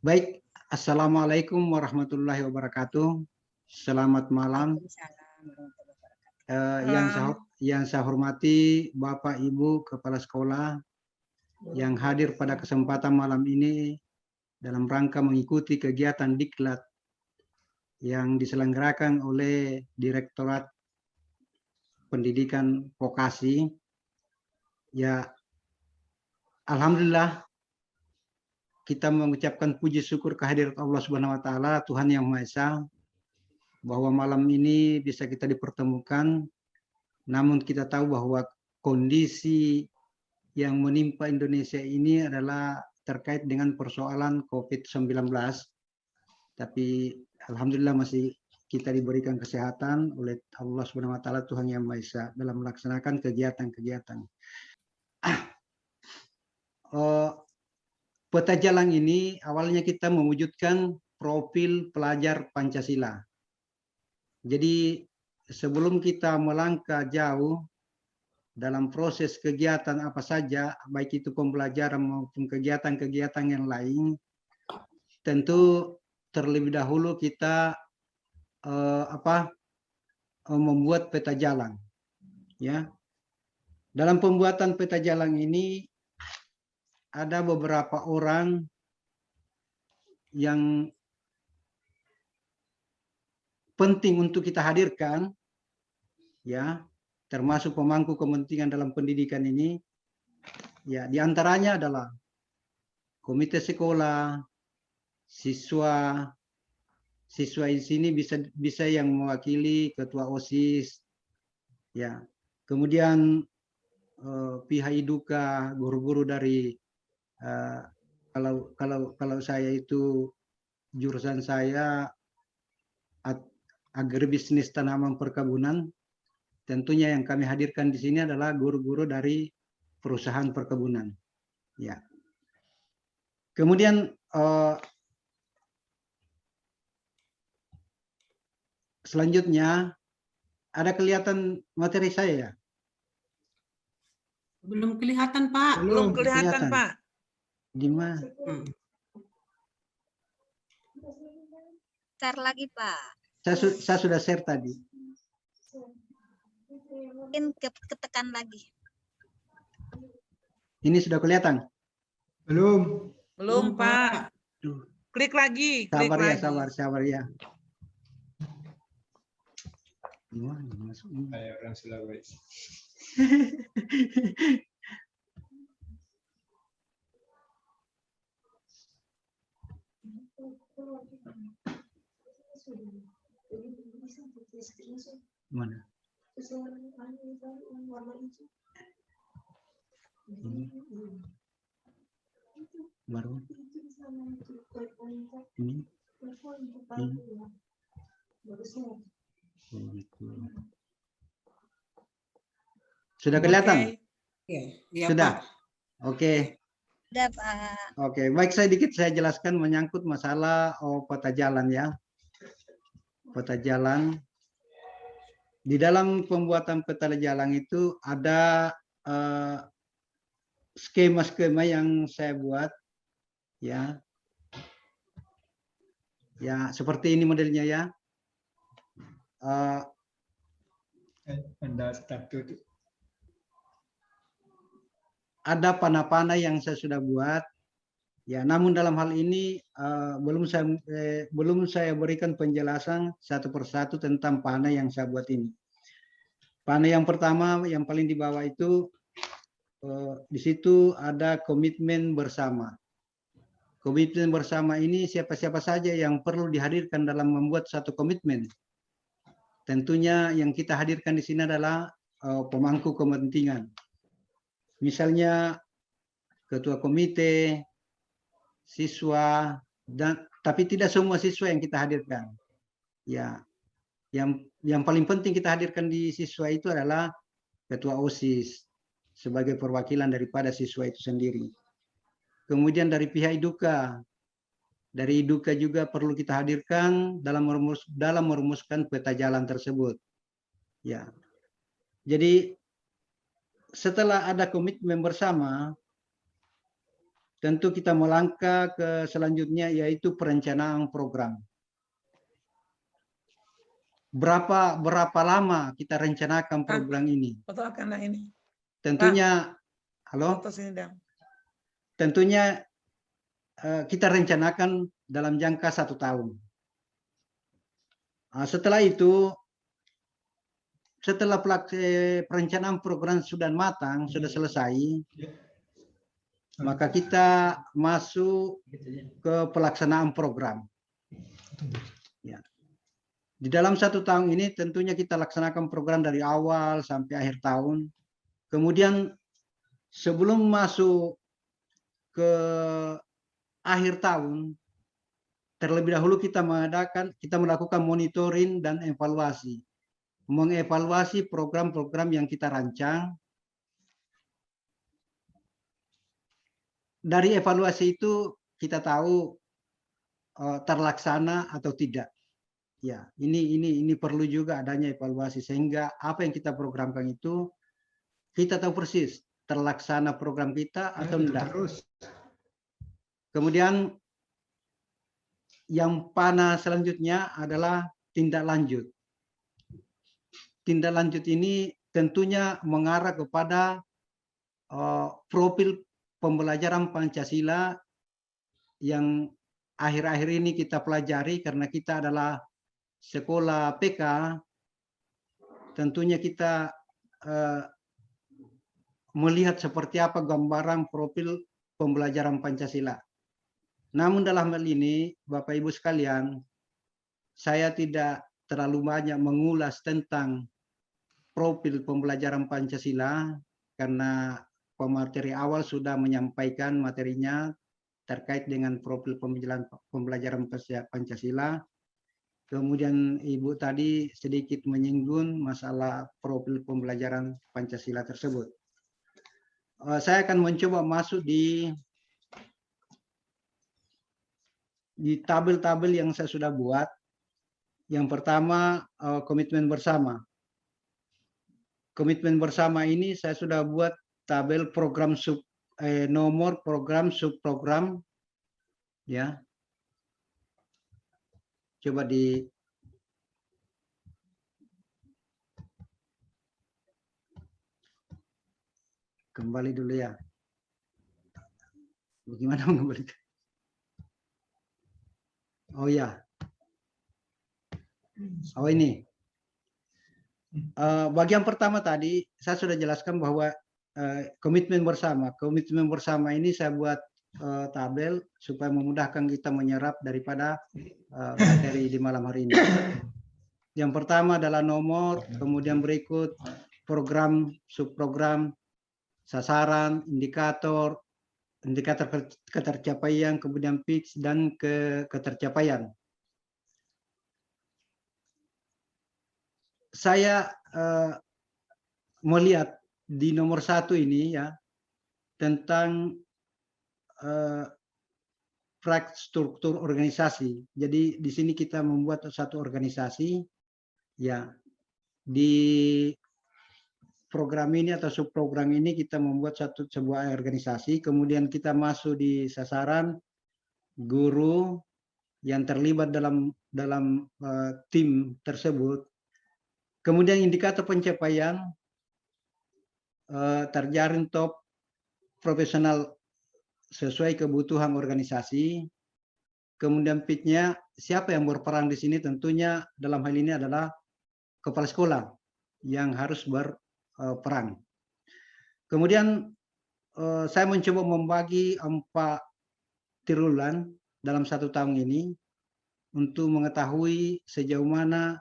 Baik, Assalamualaikum warahmatullahi wabarakatuh. Selamat malam. Yang saya hormati Bapak Ibu Kepala Sekolah yang hadir pada kesempatan malam ini dalam rangka mengikuti kegiatan Diklat yang diselenggarakan oleh Direktorat Pendidikan Vokasi. Ya, alhamdulillah kita mengucapkan puji syukur kehadirat Allah Subhanahu wa taala, Tuhan Yang Maha Esa, bahwa malam ini bisa kita dipertemukan. Namun kita tahu bahwa kondisi yang menimpa Indonesia ini adalah terkait dengan persoalan COVID-19. Tapi alhamdulillah masih kita diberikan kesehatan oleh Allah Subhanahu wa taala, Tuhan Yang Maha Esa, dalam melaksanakan kegiatan-kegiatan. Peta jalan ini awalnya kita mewujudkan profil pelajar Pancasila. Jadi sebelum kita melangkah jauh dalam proses kegiatan apa saja, baik itu pembelajaran maupun kegiatan-kegiatan yang lain, tentu terlebih dahulu kita membuat peta jalan. Ya, dalam pembuatan peta jalan ini ada beberapa orang yang penting untuk kita hadirkan, ya, termasuk pemangku kepentingan dalam pendidikan ini. Ya, diantaranya adalah komite sekolah, siswa di sini bisa yang mewakili ketua OSIS, ya. Kemudian pihak IDUKA, guru-guru dari kalau saya itu jurusan saya agribisnis tanaman perkebunan, tentunya yang kami hadirkan di sini adalah guru-guru dari perusahaan perkebunan. Ya. Kemudian selanjutnya ada kelihatan materi saya ya? Belum kelihatan, Pak. Belum kelihatan, Pak. Di mana? Share lagi, Pak. Saya sudah share tadi. Mungkin ketekan lagi. Ini sudah kelihatan? Belum, Pak. Duh. Klik lagi. Sabar klik ya, lagi. sabar ya. Saya orang Sulawesi. Mana? Ini. Baru. Ini. Sudah kelihatan? Ya, Sudah. Pak. Oke. Sudah, Pak. Oke, baik, saya jelaskan menyangkut masalah peta jalan ya. Peta jalan. Di dalam pembuatan peta jalan itu ada skema-skema yang saya buat ya. Ya, seperti ini modelnya ya. Ada panah-panah yang saya sudah buat. Ya, namun dalam hal ini belum saya berikan penjelasan satu persatu tentang panah yang saya buat ini. Panah yang pertama, yang paling di bawah itu, di situ ada komitmen bersama. Komitmen bersama ini siapa-siapa saja yang perlu dihadirkan dalam membuat satu komitmen. Tentunya yang kita hadirkan di sini adalah pemangku kepentingan. Misalnya ketua komite, siswa, tapi tidak semua siswa yang kita hadirkan. Ya, yang paling penting kita hadirkan di siswa itu adalah ketua OSIS sebagai perwakilan daripada siswa itu sendiri. Kemudian dari pihak IDUKA, dari IDUKA juga perlu kita hadirkan dalam merumuskan peta jalan tersebut. Ya, jadi setelah ada komitmen bersama, tentu kita melangkah ke selanjutnya, yaitu perencanaan program. Berapa lama kita rencanakan program ini? Foto karena ini. Tentunya, halo? Foto sini dong. Tentunya kita rencanakan dalam jangka 1 tahun. Setelah itu, setelah perencanaan program sudah matang, sudah selesai, maka kita masuk ke pelaksanaan program. Ya. Di dalam 1 tahun ini tentunya kita laksanakan program dari awal sampai akhir tahun. Kemudian sebelum masuk ke akhir tahun, terlebih dahulu kita melakukan monitoring dan evaluasi. Mengevaluasi program-program yang kita rancang. Dari evaluasi itu kita tahu terlaksana atau tidak. Ya, ini perlu juga adanya evaluasi sehingga apa yang kita programkan itu kita tahu persis terlaksana program kita atau tidak. Kemudian yang panah selanjutnya adalah tindak lanjut. Tindak lanjut ini tentunya mengarah kepada profil pembelajaran Pancasila yang akhir-akhir ini kita pelajari karena kita adalah sekolah PK. Tentunya kita melihat seperti apa gambaran profil pembelajaran Pancasila. Namun dalam hal ini, Bapak Ibu sekalian, saya tidak terlalu banyak mengulas tentang profil pembelajaran Pancasila karena pemateri awal sudah menyampaikan materinya terkait dengan profil pembelajaran Pancasila. Kemudian Ibu tadi sedikit menyinggung masalah profil pembelajaran Pancasila tersebut. Saya akan mencoba masuk di tabel-tabel yang saya sudah buat. Yang pertama, komitmen bersama. Komitmen bersama ini saya sudah buat tabel program nomor program subprogram, ya. Coba kembali dulu ya. Bagaimana mengembalikan? Oh ya. Oh ini. Bagian pertama tadi saya sudah jelaskan bahwa komitmen bersama. Komitmen bersama ini saya buat tabel supaya memudahkan kita menyerap daripada materi di malam hari ini. Yang pertama adalah nomor, kemudian berikut program, subprogram, sasaran, indikator ketercapaian, kemudian pitch dan ketercapaian. Saya melihat di nomor 1 ini ya tentang struktur organisasi. Jadi di sini kita membuat satu organisasi ya. Di program ini atau subprogram ini kita membuat sebuah organisasi, kemudian kita masuk di sasaran guru yang terlibat dalam tim tersebut. Kemudian indikator pencapaian terjaring top profesional sesuai kebutuhan organisasi. Kemudian pitch-nya siapa yang berperan di sini, tentunya dalam hal ini adalah kepala sekolah yang harus berperan. Kemudian saya mencoba membagi 4 triwulan dalam 1 tahun ini untuk mengetahui sejauh mana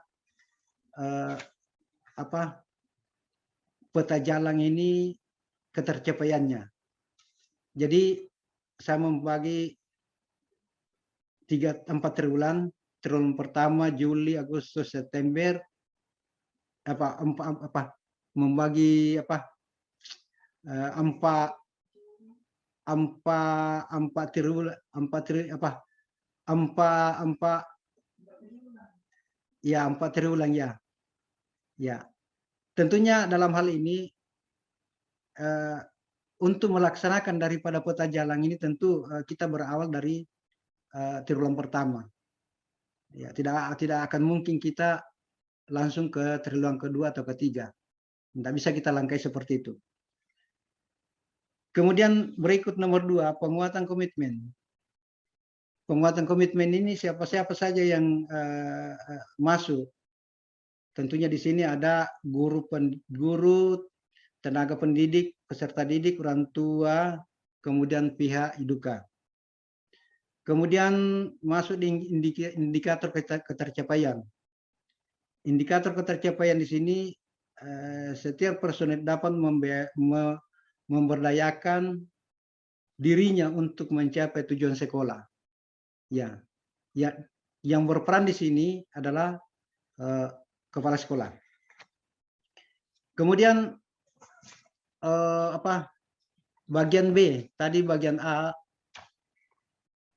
peta jalan ini ketercapaiannya. Jadi saya membagi 4 triwulan. Triwulan pertama Juli, Agustus, September. Membagi empat triwulan, empat triwulan ya. Ya, tentunya dalam hal ini untuk melaksanakan daripada peta jalan ini tentu kita berawal dari triwulan pertama. Ya, tidak akan mungkin kita langsung ke triwulan kedua atau ketiga. Tidak bisa kita langkai seperti itu. Kemudian berikut nomor 2, penguatan komitmen. Penguatan komitmen ini siapa-siapa saja yang masuk. Tentunya di sini ada guru, tenaga pendidik, peserta didik, orang tua, kemudian pihak iduka. Kemudian masuk di indikator ketercapaian. Indikator ketercapaian di sini setiap personel dapat memberdayakan dirinya untuk mencapai tujuan sekolah. Ya, yang berperan di sini adalah kepala sekolah. Kemudian bagian B, tadi bagian A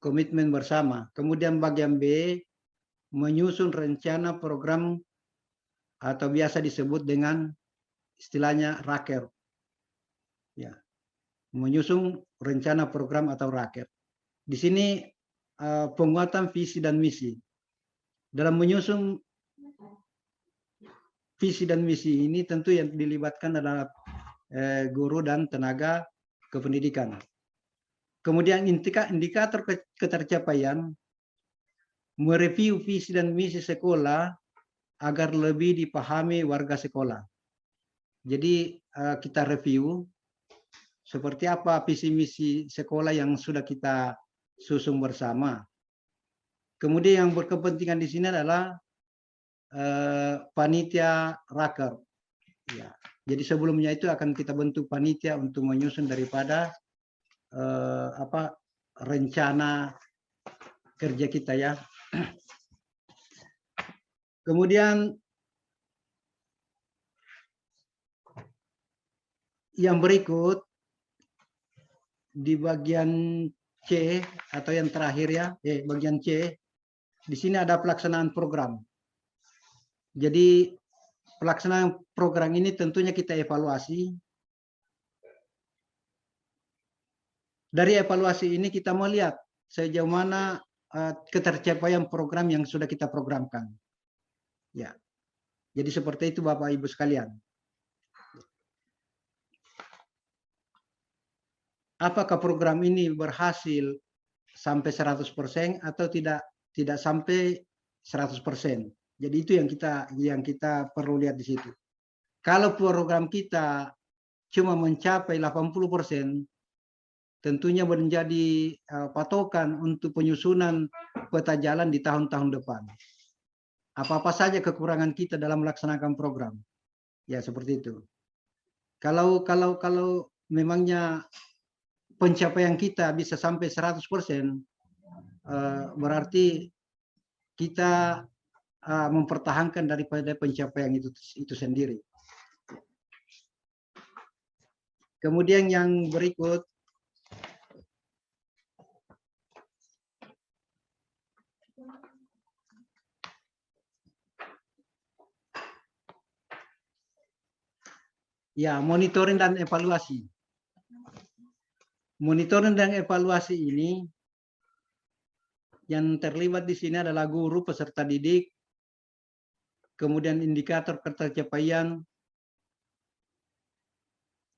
komitmen bersama. Kemudian bagian B menyusun rencana program atau biasa disebut dengan istilahnya raker. Ya, menyusun rencana program atau raker. Di sini penguatan visi dan misi. Dalam menyusun visi dan misi ini tentu yang dilibatkan adalah guru dan tenaga kependidikan. Kemudian indikator ketercapaian mereview visi dan misi sekolah agar lebih dipahami warga sekolah. Jadi kita review seperti apa visi misi sekolah yang sudah kita susun bersama. Kemudian yang berkepentingan di sini adalah panitia raker. Ya. Jadi sebelumnya itu akan kita bentuk panitia untuk menyusun daripada rencana kerja kita ya. Kemudian yang berikut di bagian C atau yang terakhir ya, bagian C, di sini ada pelaksanaan program. Jadi pelaksanaan program ini tentunya kita evaluasi. Dari evaluasi ini kita melihat sejauh mana ketercapaian program yang sudah kita programkan. Ya. Jadi seperti itu Bapak Ibu sekalian. Apakah program ini berhasil sampai 100% atau tidak sampai 100%. Jadi itu yang kita perlu lihat di situ. Kalau program kita cuma mencapai 80%, tentunya menjadi patokan untuk penyusunan peta jalan di tahun-tahun depan. Apa-apa saja kekurangan kita dalam melaksanakan program. Ya seperti itu. Kalau memangnya pencapaian kita bisa sampai 100%, berarti kita mempertahankan daripada pencapaian itu sendiri. Kemudian yang berikut, ya, monitoring dan evaluasi. Monitoring dan evaluasi ini yang terlibat di sini adalah guru, peserta didik, kemudian indikator ketercapaian,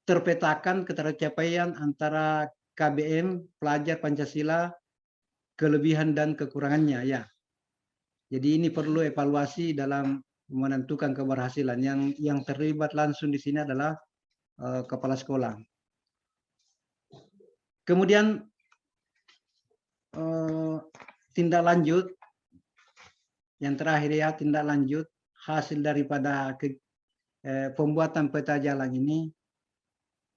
terpetakan ketercapaian antara KBM, pelajar Pancasila, kelebihan dan kekurangannya ya. Jadi ini perlu evaluasi dalam menentukan keberhasilan. Yang terlibat langsung di sini adalah kepala sekolah. Kemudian tindak lanjut, yang terakhir ya, tindak lanjut hasil daripada pembuatan peta jalan ini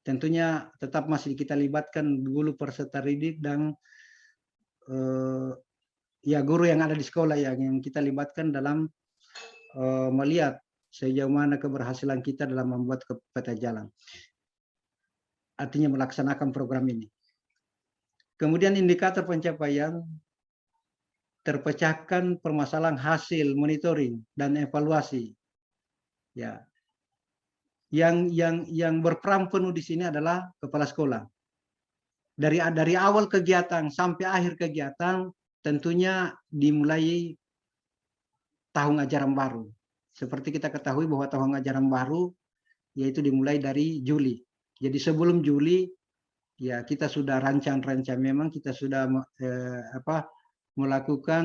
tentunya tetap masih kita libatkan guru peserta didik dan ya guru yang ada di sekolah yang kita libatkan dalam melihat sejauh mana keberhasilan kita dalam membuat peta jalan. Artinya melaksanakan program ini. Kemudian indikator pencapaian, terpecahkan permasalahan hasil monitoring dan evaluasi. Ya. yang berperan penuh di sini adalah kepala sekolah. Dari awal kegiatan sampai akhir kegiatan tentunya dimulai tahun ajaran baru. Seperti kita ketahui bahwa tahun ajaran baru yaitu dimulai dari Juli. Jadi sebelum Juli ya kita sudah rancang-rancang, memang kita sudah melakukan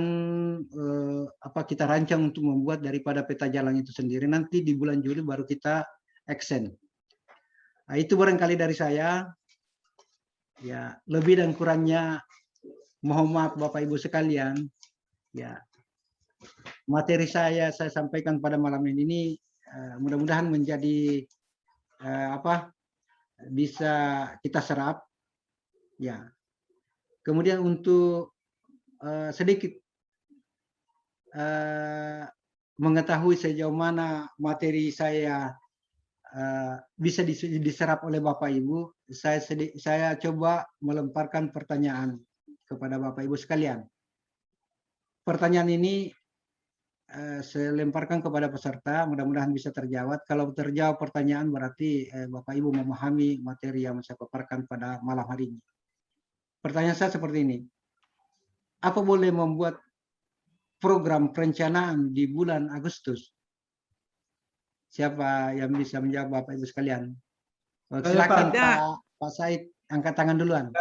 kita rancang untuk membuat daripada peta jalan itu sendiri. Nanti di bulan Juli baru kita action. Nah, itu barangkali dari saya. Ya, lebih dan kurangnya mohon maaf Bapak Ibu sekalian. Ya, materi saya sampaikan pada malam ini mudah-mudahan menjadi bisa kita serap. Ya. Kemudian untuk sedikit mengetahui sejauh mana materi saya bisa diserap oleh Bapak Ibu, saya coba melemparkan pertanyaan kepada Bapak Ibu sekalian. Pertanyaan ini saya lemparkan kepada peserta, mudah-mudahan bisa terjawab. Kalau terjawab pertanyaan berarti Bapak Ibu memahami materi yang saya paparkan pada malam hari ini. Pertanyaan saya seperti ini. Apa boleh membuat program perencanaan di bulan Agustus? Siapa yang bisa menjawab Bapak Ibu sekalian? Silakan Pak Said, angkat tangan duluan.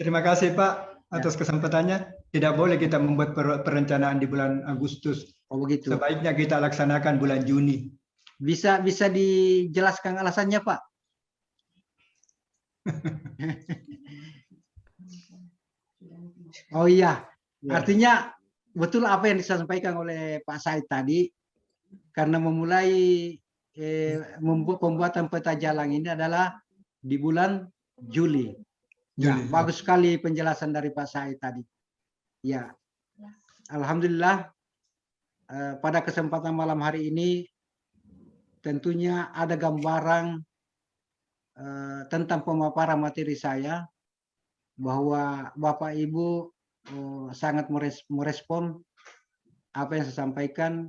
Terima kasih Pak atas kesempatannya. Tidak boleh kita membuat perencanaan di bulan Agustus. Oh begitu. Sebaiknya kita laksanakan bulan Juni. Bisa dijelaskan alasannya Pak? Oh iya, artinya betul apa yang disampaikan oleh Pak Said tadi, karena memulai pembuatan peta jalan ini adalah di bulan Juli. Ya, bagus sekali penjelasan dari Pak Said tadi. Ya, alhamdulillah pada kesempatan malam hari ini tentunya ada gambaran tentang pemaparan materi saya, bahwa Bapak Ibu sangat merespon apa yang saya sampaikan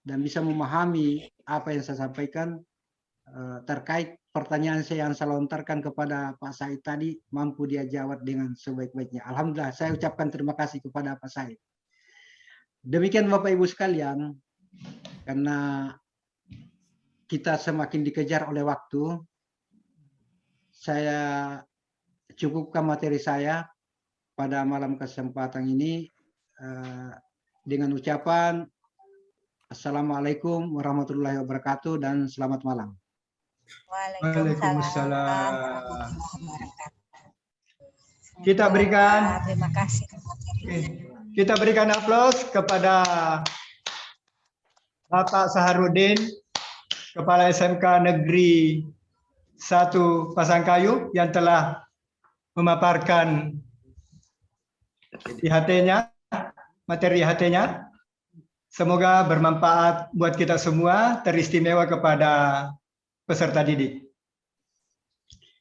dan bisa memahami apa yang saya sampaikan terkait pertanyaan yang saya lontarkan kepada Pak Said tadi, mampu dia jawab dengan sebaik-baiknya. Alhamdulillah, saya ucapkan terima kasih kepada Pak Said. Demikian Bapak Ibu sekalian, karena kita semakin dikejar oleh waktu, saya cukupkan materi saya pada malam kesempatan ini dengan ucapan Assalamualaikum warahmatullahi wabarakatuh dan selamat malam. Waalaikumsalam. Kita berikan, Terima kasih. kita berikan aplaus kepada Bapak Saharudin, Kepala SMK Negeri 1 Pasangkayu yang telah memaparkan IHT-nya, materi IHT-nya. Semoga bermanfaat buat kita semua, teristimewa kepada peserta didik.